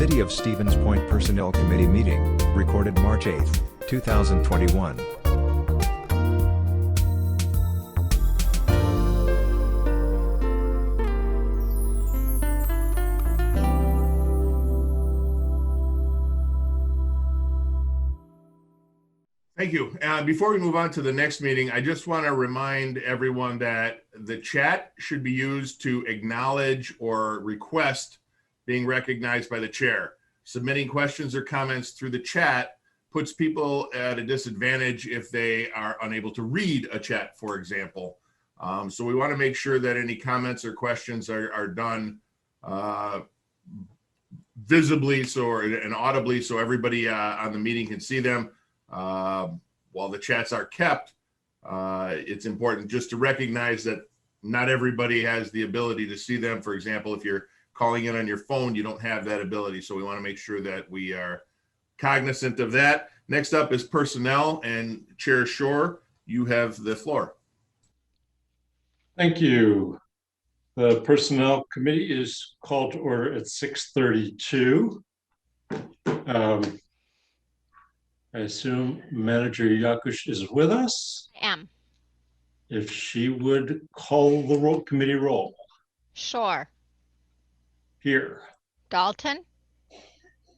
City of Stevens Point Personnel Committee meeting, recorded March 8, 2021. Thank you. Before we move on to the next meeting, I just want to remind everyone that the chat should be used to acknowledge or request being recognized by the chair. Submitting questions or comments through the chat puts people at a disadvantage if they are unable to read a chat, for example. So we want to make sure that any comments or questions are done visibly and audibly so everybody on the meeting can see them. While the chats are kept, it's important just to recognize that not everybody has the ability to see them. For example, if you're calling in on your phone, you don't have that ability. So we want to make sure that we are cognizant of that. Next up is personnel, and Chair Shore, you have the floor. Thank you. The Personnel Committee is called to order at 6:32. I assume Manager Yakush is with us. I am. If she would call the committee roll. Sure. Here. Dalton.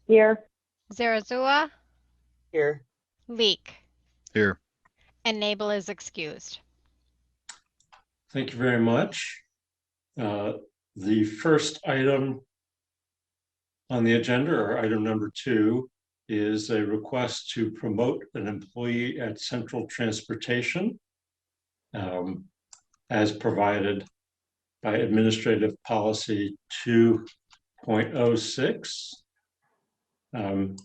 Here. Zarazua. Here. Leek. Here. And Nabel is excused. Thank you very much. The first item on the agenda, or item number 2, is a request to promote an employee at Central Transportation as provided by Administrative Policy 2.06. Do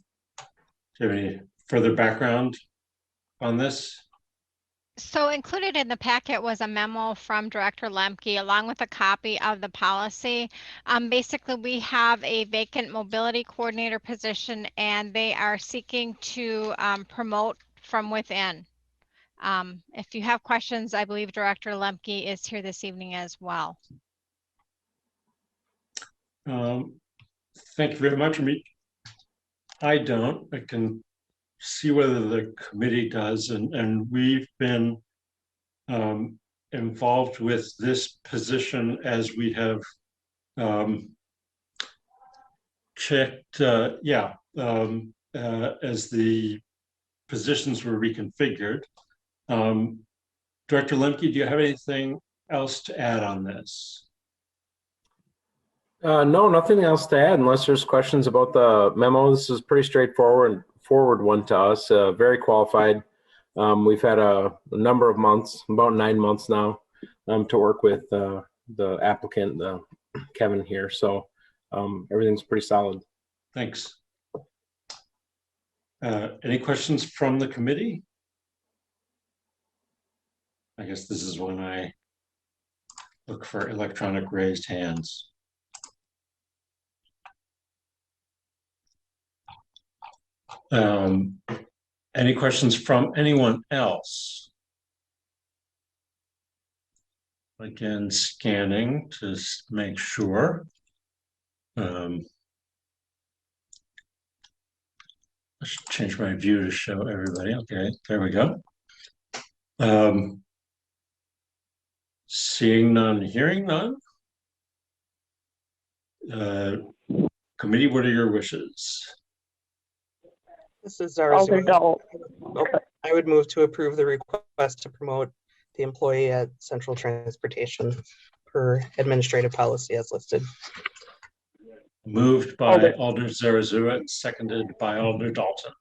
you have any further background on this? So included in the packet was a memo from Director Lemke along with a copy of the policy. Basically, we have a vacant mobility coordinator position and they are seeking to promote from within. If you have questions, I believe Director Lemke is here this evening as well. Thank you very much. I don't. I can see whether the committee does, and we've been involved with this position as we have checked, as the positions were reconfigured. Director Lemke, do you have anything else to add on this? No, nothing else to add unless there's questions about the memo. This is pretty straightforward one to us, very qualified. We've had a number of months, about 9 months now, to work with the applicant, Kevin here. So everything's pretty solid. Thanks. Any questions from the committee? I guess this is when I look for electronic raised hands. Any questions from anyone else? Again, scanning to make sure. I should change my view to show everybody. Okay, there we go. Seeing none, hearing none. Committee, what are your wishes? This is Zarazua. I would move to approve the request to promote the employee at Central Transportation per administrative policy as listed. Moved by Alder Zarazua and seconded by Alder Dalton.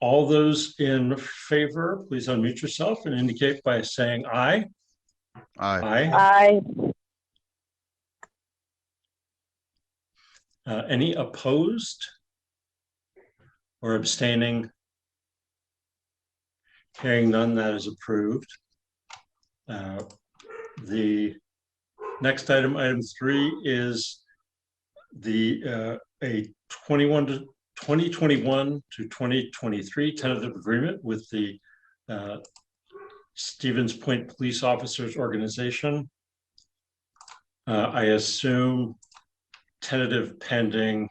All those in favor, please unmute yourself and indicate by saying aye. Aye. Aye. Aye. Any opposed or abstaining? Hearing none, that is approved. The next item, item 3, is a 2021 to 2023 tentative agreement with the Stevens Point Police Officers Organization. I assume tentative pending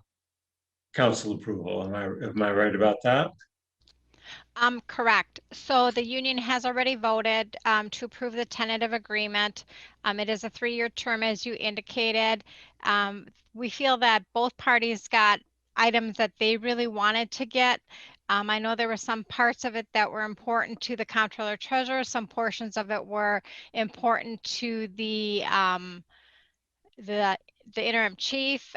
council approval. Am I right about that? Correct. So the union has already voted to approve the tentative agreement. It is a 3-year term, as you indicated. We feel that both parties got items that they really wanted to get. I know there were some parts of it that were important to the comptroller treasurer. Some portions of it were important to the interim chief.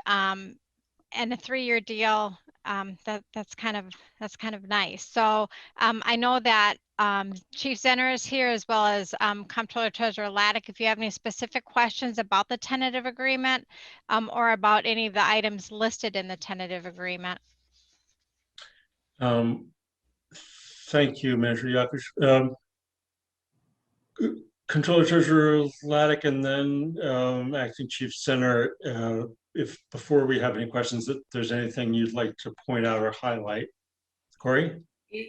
And a 3-year deal, that's kind of nice. So I know that Chief Zenner is here, as well as Comptroller Treasurer Laddick. If you have any specific questions about the tentative agreement or about any of the items listed in the tentative agreement. Thank you, Manager Yakush. Controller Treasurer Laddick, and then Acting Chief Zenner, if before we have any questions, if there's anything you'd like to point out or highlight. Corey?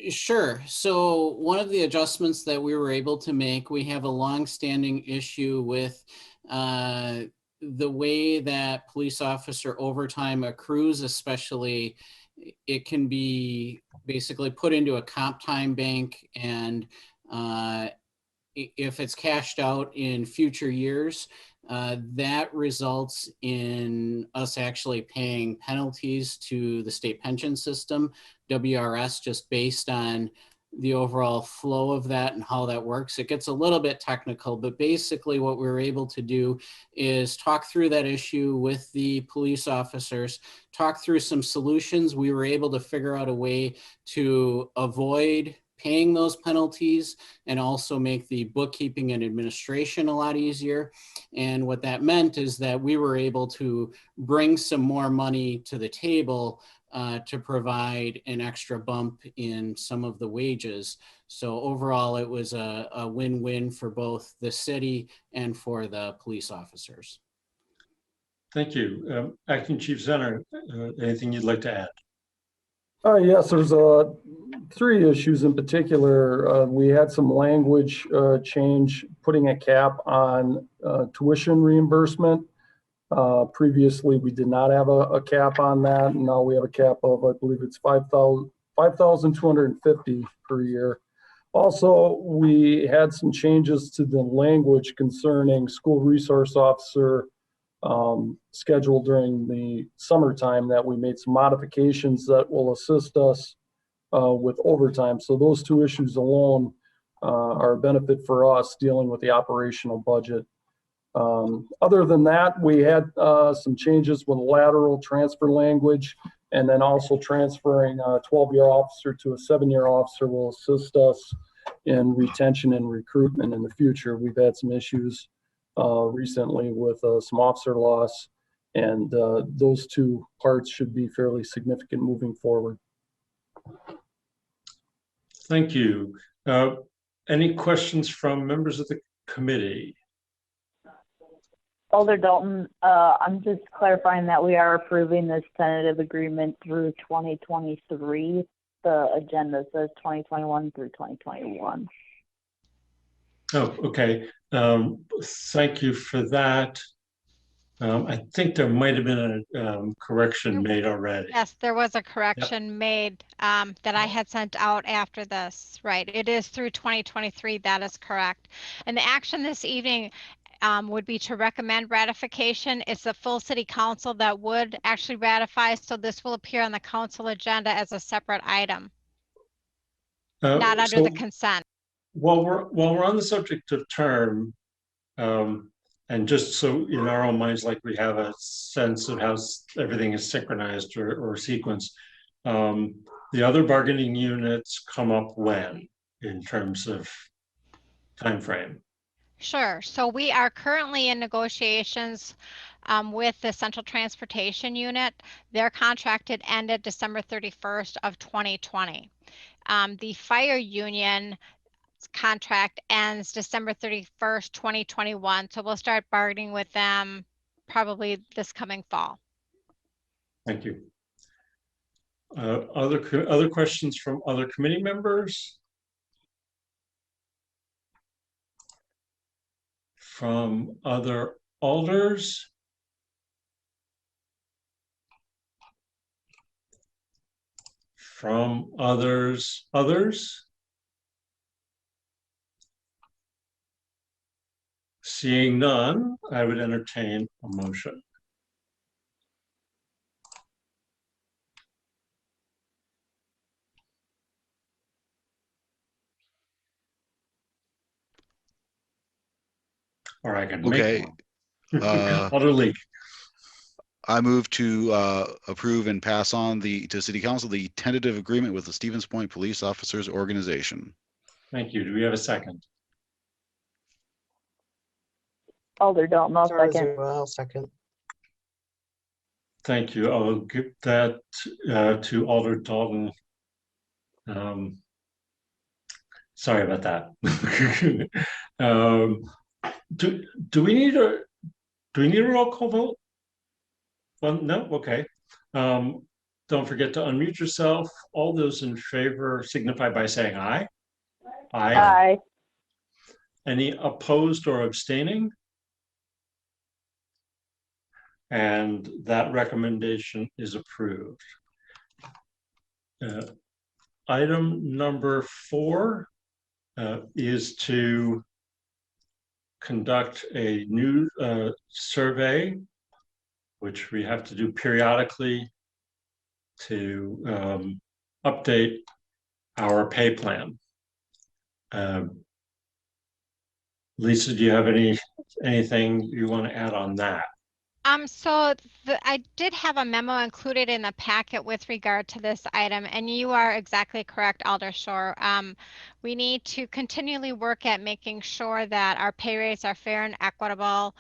Sure. So one of the adjustments that we were able to make, we have a long-standing issue with the way that police officer overtime accrues, especially it can be basically put into a comp time bank, and if it's cashed out in future years, that results in us actually paying penalties to the state pension system, WRS, just based on the overall flow of that and how that works. It gets a little bit technical, but basically what we were able to do is talk through that issue with the police officers, talk through some solutions. We were able to figure out a way to avoid paying those penalties and also make the bookkeeping and administration a lot easier. And what that meant is that we were able to bring some more money to the table to provide an extra bump in some of the wages. So overall, it was a win-win for both the city and for the police officers. Thank you. Acting Chief Zenner, anything you'd like to add? Yes, there's 3 issues in particular. We had some language change, putting a cap on tuition reimbursement. Previously, we did not have a cap on that, and now we have a cap of, I believe it's $5,250 per year. Also, we had some changes to the language concerning school resource officer schedule during the summertime, that we made some modifications that will assist us with overtime. So those 2 issues alone are a benefit for us dealing with the operational budget. Other than that, we had some changes with lateral transfer language, and then also transferring a 12-year officer to a 7-year officer will assist us in retention and recruitment in the future. We've had some issues recently with some officer loss, and those 2 parts should be fairly significant moving forward. Thank you. Any questions from members of the committee? Alder Dalton, I'm just clarifying that we are approving this tentative agreement through 2023. The agenda says 2021 through 2021. Oh, okay. Thank you for that. I think there might have been a correction made already. Yes, there was a correction made that I had sent out after this. Right. It is through 2023. That is correct. And the action this evening would be to recommend ratification. It's the full city council that would actually ratify. So this will appear on the council agenda as a separate item, not under the consent. While we're on the subject of term, and just so in our own minds, like we have a sense of how everything is synchronized or sequenced, the other bargaining units come up when in terms of time frame? Sure. So we are currently in negotiations with the Central Transportation Unit. Their contracted ended December 31st of 2020. The fire union contract ends December 31st, 2021. So we'll start bargaining with them probably this coming fall. Thank you. Other questions from other committee members? From other alders? From others? Seeing none, I would entertain a motion. Or I can make Okay. one. Alder Leek. I move to approve and pass on to City Council the tentative agreement with the Stevens Point Police Officers Organization. Thank you. Do we have a second? Alder Dalton, I'll second. Zara, I'll second. Thank you. I'll give that to Alder Dalton. Sorry about that. Do we need a roll call vote? Well, no. Okay. Don't forget to unmute yourself. All those in favor signify by saying aye. Aye. Aye. Any opposed or abstaining? And that recommendation is approved. Item number 4 is to conduct a new survey, which we have to do periodically to update our pay plan. Lisa, do you have anything you want to add on that? So I did have a memo included in the packet with regard to this item, and you are exactly correct, Alder Shore. We need to continually work at making sure that our pay rates are fair and equitable,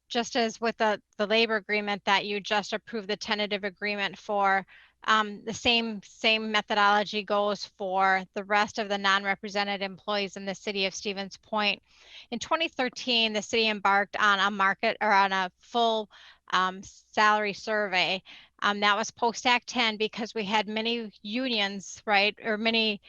just as with the labor agreement that you just approved the tentative agreement for. The same methodology goes for the rest of the non-represented employees in the city of Stevens Point. In 2013, the city embarked on a full salary survey. That was post-Act 10 because we had many unions, right, or many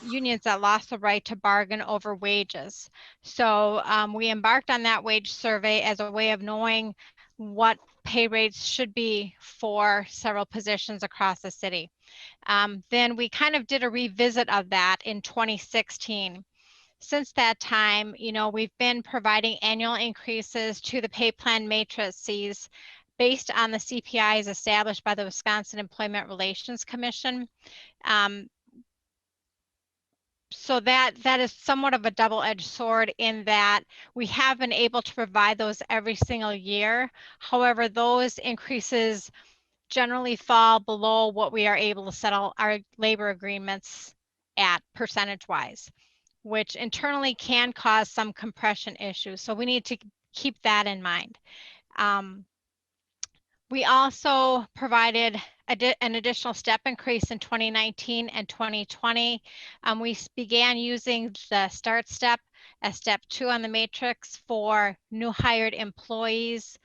unions that lost the right to bargain over wages. So we embarked on that wage survey as a way of knowing what pay rates should be for several positions across the city. Then we kind of did a revisit of that in 2016. Since that time, we've been providing annual increases to the pay plan matrices based on the CPIs established by the Wisconsin Employment Relations Commission. So that is somewhat of a double-edged sword in that we have been able to provide those every single year. However, those increases generally fall below what we are able to settle our labor agreements at percentage-wise, which internally can cause some compression issues. So we need to keep that in mind. We also provided an additional step increase in 2019 and 2020. We began using the start step as step 2 on the matrix for new hired employees.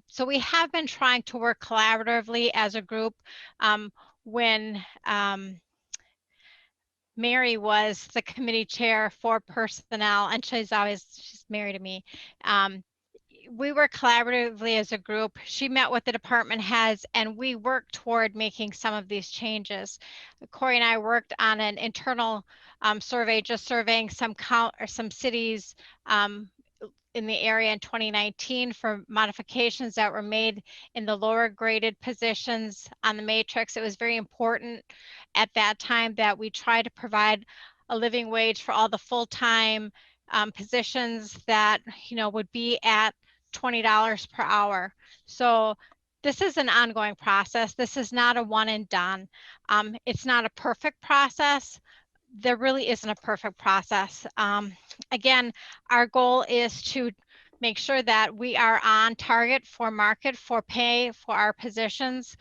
So we have been trying to work collaboratively as a group. When Mary was the committee chair for personnel, and she's married to me. We work collaboratively as a group. She met with the department heads and we worked toward making some of these changes. Corey and I worked on an internal survey, just surveying some cities in the area in 2019 for modifications that were made in the lower graded positions on the matrix. It was very important at that time that we try to provide a living wage for all the full-time positions that would be at $20 per hour. So this is an ongoing process. This is not a one and done. It's not a perfect process. There really isn't a perfect process. Again, our goal is to make sure that we are on target for market for pay for our positions.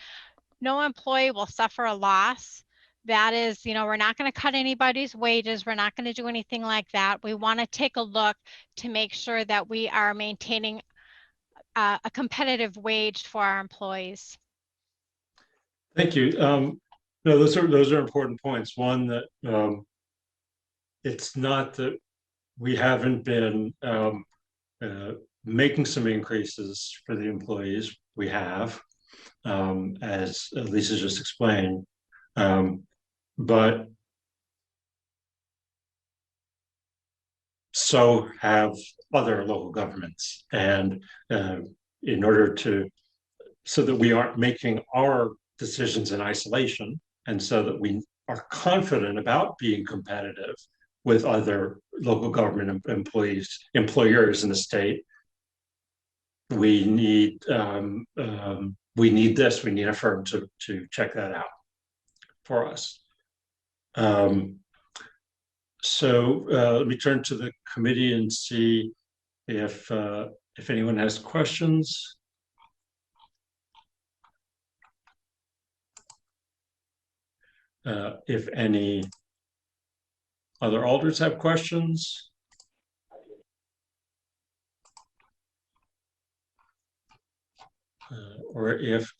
No employee will suffer a loss. That is, we're not going to cut anybody's wages. We're not going to do anything like that. We want to take a look to make sure that we are maintaining a competitive wage for our employees. Thank you. No, those are important points. One, that it's not that we haven't been making some increases for the employees. We have, as Lisa just explained, but so have other local governments. And in order to, so that we aren't making our decisions in isolation, and so that we are confident about being competitive with other local government employers in the state, we need this. We need a firm to check that out for us. So let me turn to the committee and see if anyone has questions. If any other alders have questions. Or if,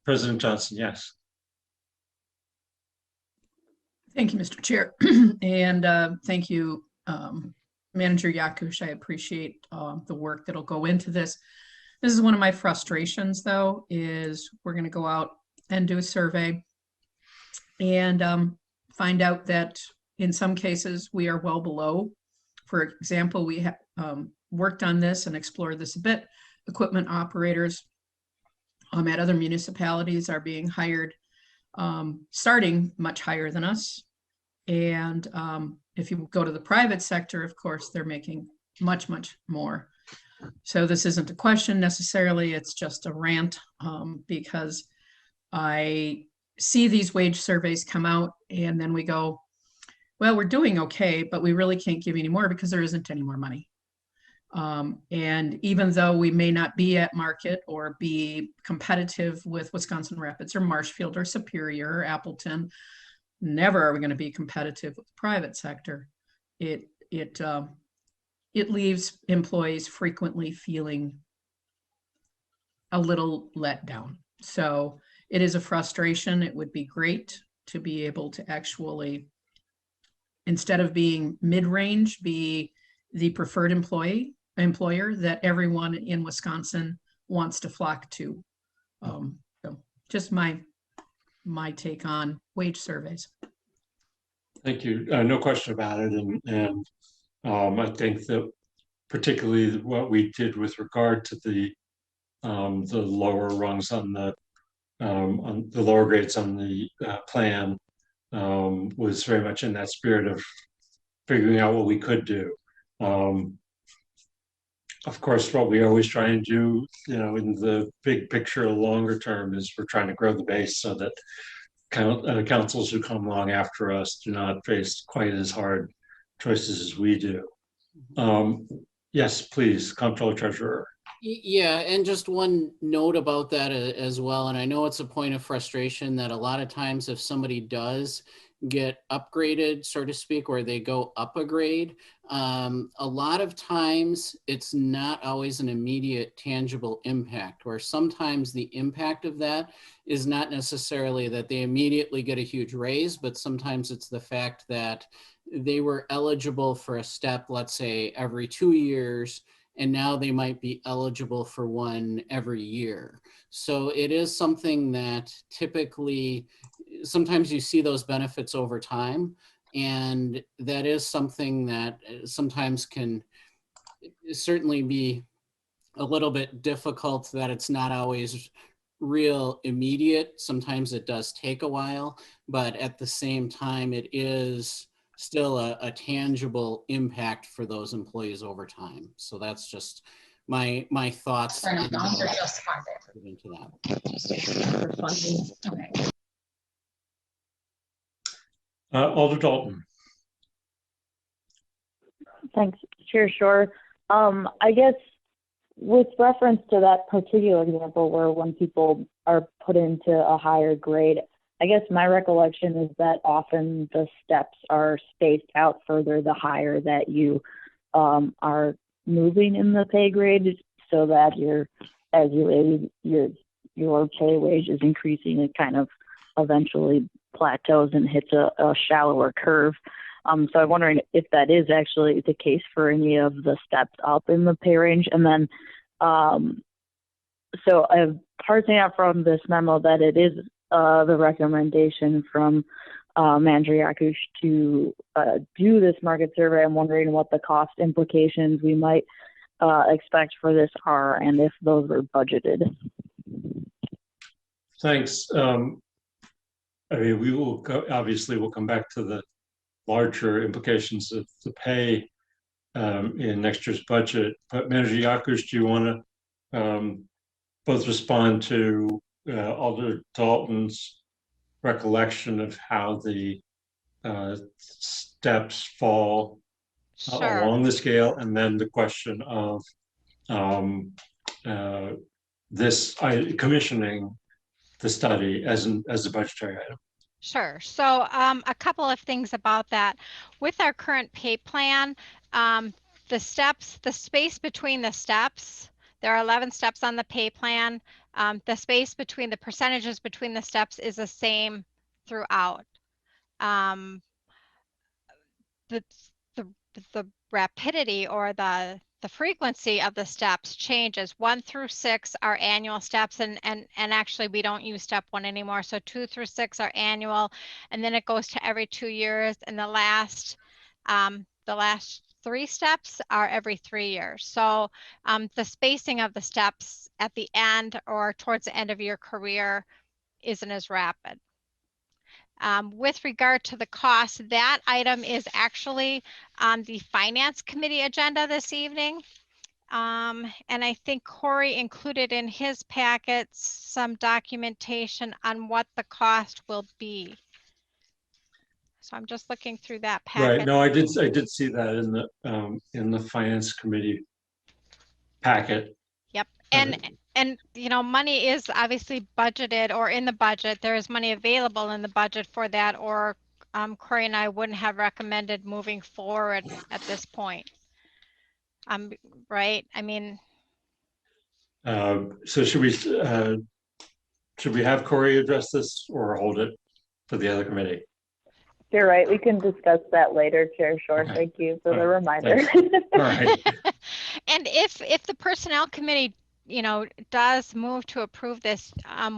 President Johnson, yes. Thank you, Mr. Chair. And thank you, Manager Yakush. I appreciate the work that'll go into this. This is one of my frustrations, though, is we're going to go out and do a survey and find out that in some cases we are well below. For example, we have worked on this and explored this a bit. Equipment operators at other municipalities are being hired starting much higher than us. And if you go to the private sector, of course, they're making much, much more. So this isn't a question necessarily, it's just a rant because I see these wage surveys come out and then we go, well, we're doing okay, but we really can't give you any more because there isn't any more money. And even though we may not be at market or be competitive with Wisconsin Rapids or Marshfield or Superior or Appleton, never are we going to be competitive with the private sector. It leaves employees frequently feeling a little let down. So it is a frustration. It would be great to be able to actually, instead of being mid-range, be the preferred employer that everyone in Wisconsin wants to flock to. So just my take on wage surveys. Thank you. No question about it. And I think that particularly what we did with regard to the lower rungs on the lower grades on the plan was very much in that spirit of figuring out what we could do. Of course, what we always try and do, in the big picture, longer term, is we're trying to grow the base so that councils who come along after us do not face quite as hard choices as we do. Yes, please, Comptroller Treasurer. Yeah, and just one note about that as well, and I know it's a point of frustration that a lot of times if somebody does get upgraded, so to speak, or they go up a grade, a lot of times it's not always an immediate tangible impact, where sometimes the impact of that is not necessarily that they immediately get a huge raise, but sometimes it's the fact that they were eligible for a step, let's say every 2 years, and now they might be eligible for one every year. So it is something that typically, sometimes you see those benefits over time, and that is something that sometimes can certainly be a little bit difficult, that it's not always real immediate. Sometimes it does take a while, but at the same time, it is still a tangible impact for those employees over time. So that's just my thoughts into that. Alder Dalton. Thanks, Chair Shore. I guess with reference to that particular example where when people are put into a higher grade, I guess my recollection is that often the steps are spaced out further the higher that you are moving in the pay grade, so that your pay wage is increasing, it kind of eventually plateaus and hits a shallower curve. So I'm wondering if that is actually the case for any of the steps up in the pay range. And then, so I'm parsing out from this memo that it is the recommendation from Manager Yakush to do this market survey. I'm wondering what the cost implications we might expect for this are, and if those were budgeted. Thanks. I mean, we will obviously we'll come back to the larger implications of the pay in next year's budget. But Manager Yakush, do you want to both respond to Alder Dalton's recollection of how the steps fall Sure. along the scale, and then the question of commissioning the study as a budgetary item? Sure. So a couple of things about that. With our current pay plan, the space between the steps, there are 11 steps on the pay plan. The space between the percentages between the steps is the same throughout. The rapidity or the frequency of the steps changes. 1 through 6 are annual steps, and actually we don't use step 1 anymore. So 2 through 6 are annual, and then it goes to every 2 years, and the last 3 steps are every 3 years. So the spacing of the steps at the end or towards the end of your career isn't as rapid. With regard to the cost, that item is actually on the Finance Committee agenda this evening. And I think Corey included in his packets some documentation on what the cost will be. So I'm just looking through that packet. Right. No, I did see that in the Finance Committee packet. Yep. And you know, money is obviously budgeted, or in the budget. There is money available in the budget for that, or Corey and I wouldn't have recommended moving forward at this point. Right? I mean, so should we have Corey address this or hold it for the other committee? You're right. We can discuss that later, Chair Shore. Okay. Thank you for the reminder. All right. And if the Personnel Committee, you know, does move to approve this,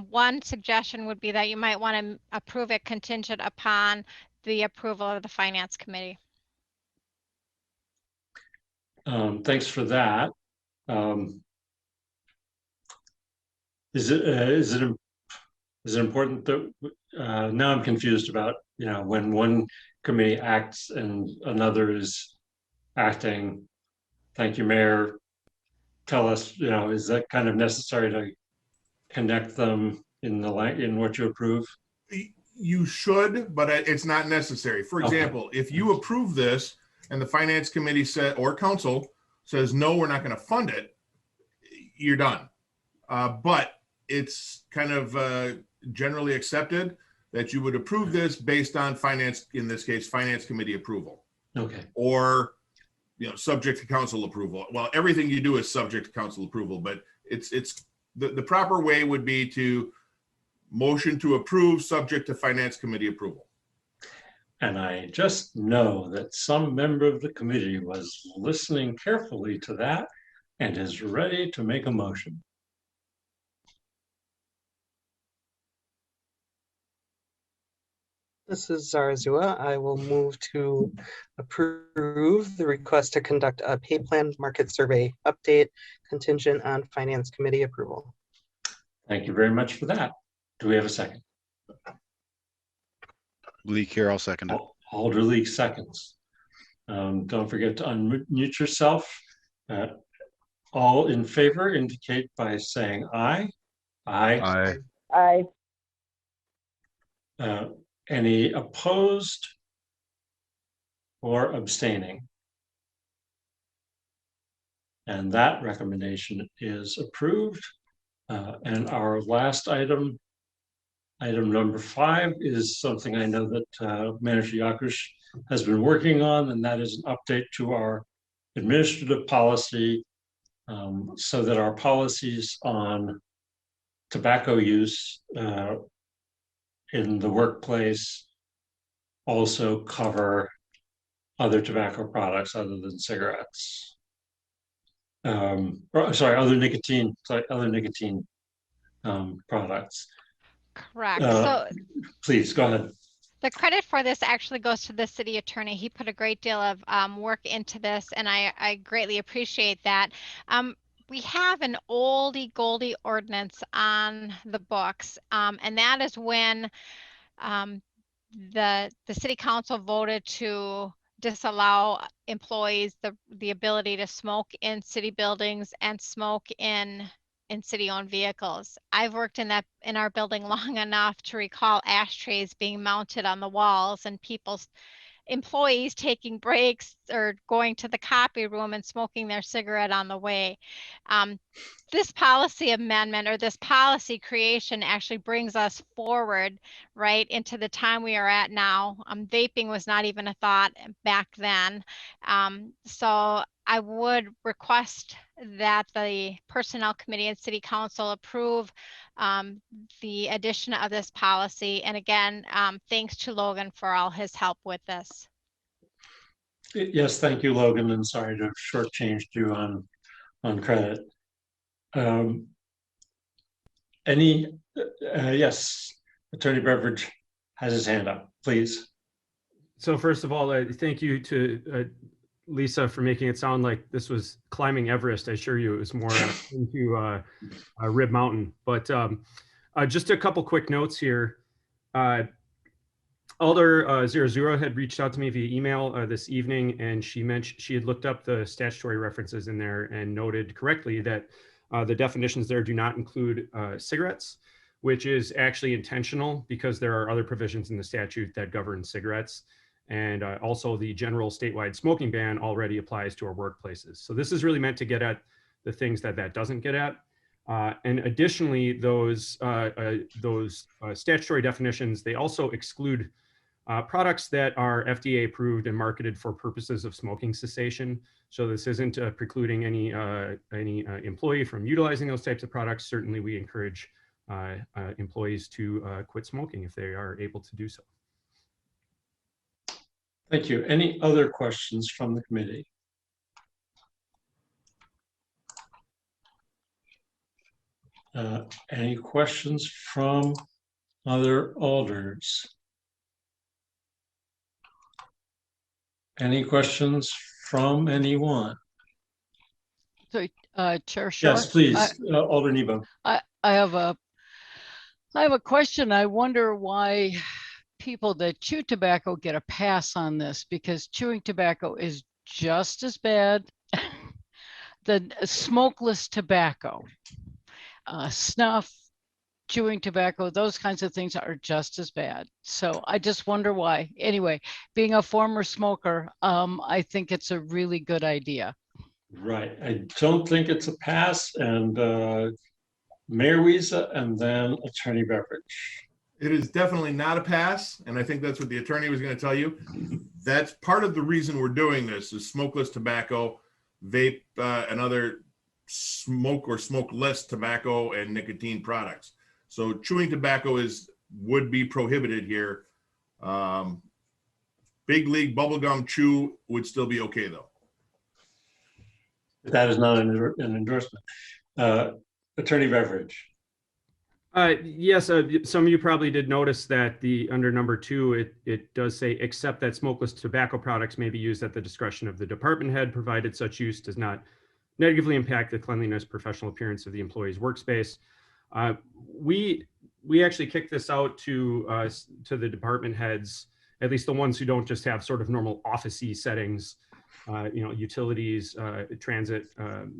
one suggestion would be that you might want to approve it contingent upon the approval of the Finance Committee. Thanks for that. Is it important that now I'm confused about, you know, when one committee acts and another is acting. Thank you, Mayor. Tell us, you know, is that kind of necessary to connect them in what you approve? You should, but it's not necessary. For example, if you approve this and the Finance Committee or Council says, no, we're not going to fund it, you're done. But it's kind of generally accepted that you would approve this based on in this case, Finance Committee approval. Okay. Or, you know, subject to council approval. Well, everything you do is subject to council approval, but it's the proper way would be to motion to approve subject to Finance Committee approval. And I just know that some member of the committee was listening carefully to that and is ready to make a motion. This is Zarazua. I will move to approve the request to conduct a pay plan market survey update contingent on Finance Committee approval. Thank you very much for that. Do we have a second? Lee Carroll, second it. Alder League seconds. Don't forget to unmute yourself. All in favor indicate by saying aye. Aye. Aye. Any opposed or abstaining? And that recommendation is approved. And our last item number 5, is something I know that Manager Yakush has been working on, and that is an update to our administrative policy so that our policies on tobacco use in the workplace also cover other tobacco products other than cigarettes. Sorry, other nicotine products. Correct. So Please go ahead. the credit for this actually goes to the city attorney. He put a great deal of work into this, and I greatly appreciate that. We have an oldie goldie ordinance on the books, and that is when the city council voted to disallow employees the ability to smoke in city buildings and smoke in city-owned vehicles. I've worked in our building long enough to recall ashtrays being mounted on the walls and employees taking breaks or going to the copy room and smoking their cigarette on the way. This policy amendment or this policy creation actually brings us forward right into the time we are at now. Vaping was not even a thought back then. So I would request that the Personnel Committee and City Council approve the addition of this policy. And again, thanks to Logan for all his help with this. Yes, thank you, Logan, and sorry to have shortchanged you on credit. Yes, Attorney Beveridge has his hand up, please. So first of all, thank you to Lisa for making it sound like this was climbing Everest. I assure you it was more into Rib Mountain. But just a couple quick notes here. Alder 00 had reached out to me via email this evening, and she mentioned she had looked up the statutory references in there and noted correctly that the definitions there do not include cigarettes, which is actually intentional because there are other provisions in the statute that govern cigarettes. And also the general statewide smoking ban already applies to our workplaces. So this is really meant to get at the things that doesn't get at. And additionally, those statutory definitions, they also exclude products that are FDA approved and marketed for purposes of smoking cessation. So this isn't precluding any employee from utilizing those types of products. Certainly we encourage employees to quit smoking if they are able to do so. Thank you. Any other questions from the committee? Any questions from other alders? Any questions from anyone? So, Chair Shore? Yes, please, Alder Nebo. I have a question. I wonder why people that chew tobacco get a pass on this, because chewing tobacco is just as bad. The smokeless tobacco, snuff, chewing tobacco, those kinds of things are just as bad. So I just wonder why. Anyway, being a former smoker, I think it's a really good idea. Right. I don't think it's a pass. And Mayor Wiesa and then Attorney Beveridge. It is definitely not a pass, and I think that's what the attorney was going to tell you. That's part of the reason we're doing this is smokeless tobacco, vape, and other smoke or smokeless tobacco and nicotine products. So chewing tobacco would be prohibited here. Big league bubblegum chew would still be okay though. That is not an endorsement. Attorney Beveridge. Yes, some of you probably did notice that under number 2, it does say, except that smokeless tobacco products may be used at the discretion of the department head, provided such use does not negatively impact the cleanliness, professional appearance of the employee's workspace. We actually kicked this out to the department heads, at least the ones who don't just have sort of normal office-y settings, utilities, transit,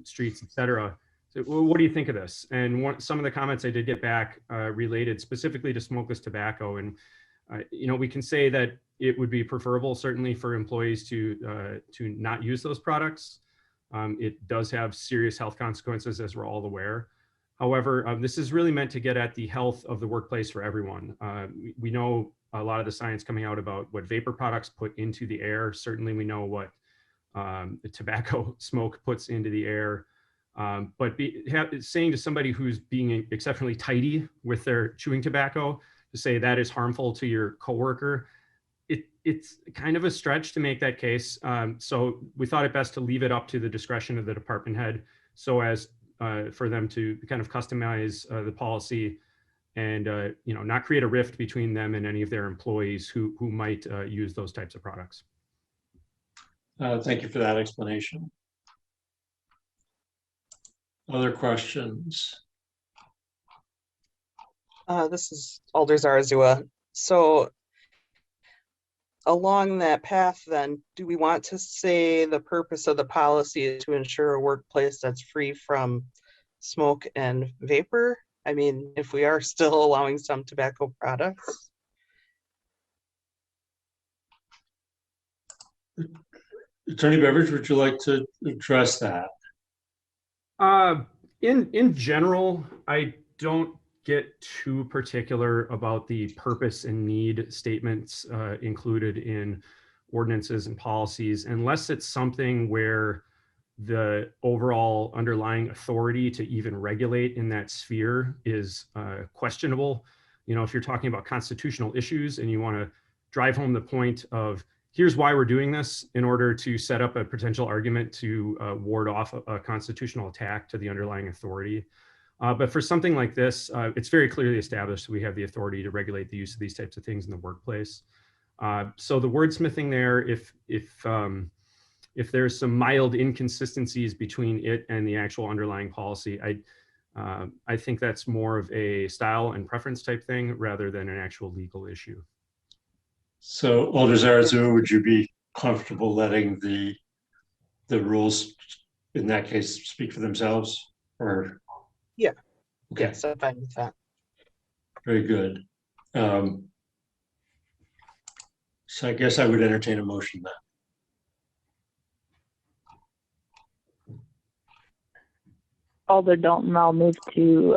streets, etc. So what do you think of this? And some of the comments I did get back related specifically to smokeless tobacco. And, we can say that it would be preferable certainly for employees to not use those products. It does have serious health consequences, as we're all aware. However, this is really meant to get at the health of the workplace for everyone. We know a lot of the science coming out about what vapor products put into the air. Certainly we know what the tobacco smoke puts into the air. But saying to somebody who's being exceptionally tidy with their chewing tobacco to say that is harmful to your coworker, It's kind of a stretch to make that case. So we thought it best to leave it up to the discretion of the department head, so as for them to kind of customize the policy and not create a rift between them and any of their employees who might use those types of products. Thank you for that explanation. Other questions? This is Alder Zarzua. So along that path, then, do we want to say the purpose of the policy is to ensure a workplace that's free from smoke and vapor? I mean, if we are still allowing some tobacco products. Attorney Beveridge, would you like to address that? In general, I don't get too particular about the purpose and need statements included in ordinances and policies, unless it's something where the overall underlying authority to even regulate in that sphere is questionable. If you're talking about constitutional issues and you want to drive home the point of here's why we're doing this in order to set up a potential argument to ward off a constitutional attack to the underlying authority. But for something like this, it's very clearly established we have the authority to regulate the use of these types of things in the workplace. So the wordsmithing there, if there's some mild inconsistencies between it and the actual underlying policy, I think that's more of a style and preference type thing rather than an actual legal issue. So Alder Zarzua, would you be comfortable letting the rules in that case speak for themselves? Or yeah, okay. Yes, I'm fine with that. Very good. So I guess I would entertain a motion then. Alder Dalton, I'll move to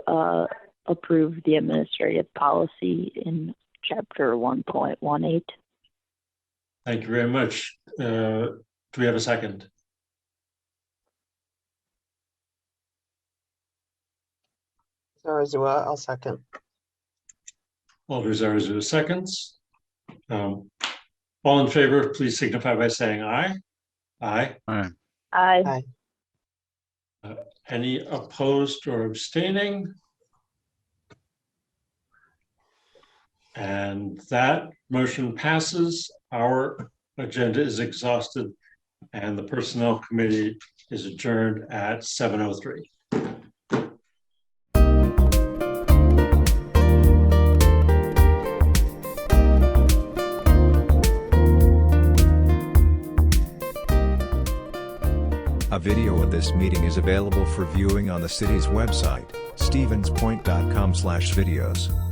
approve the administrative policy in Chapter 1.18. Thank you very much. Do we have a second? Zarzua, I'll second. Alder Zarzua seconds. All in favor, please signify by saying aye. Aye. Aye. Aye. Any opposed or abstaining? And that motion passes. Our agenda is exhausted and the Personnel Committee is adjourned at 7:03. A video of this meeting is available for viewing on the city's website, stevenspoint.com/videos.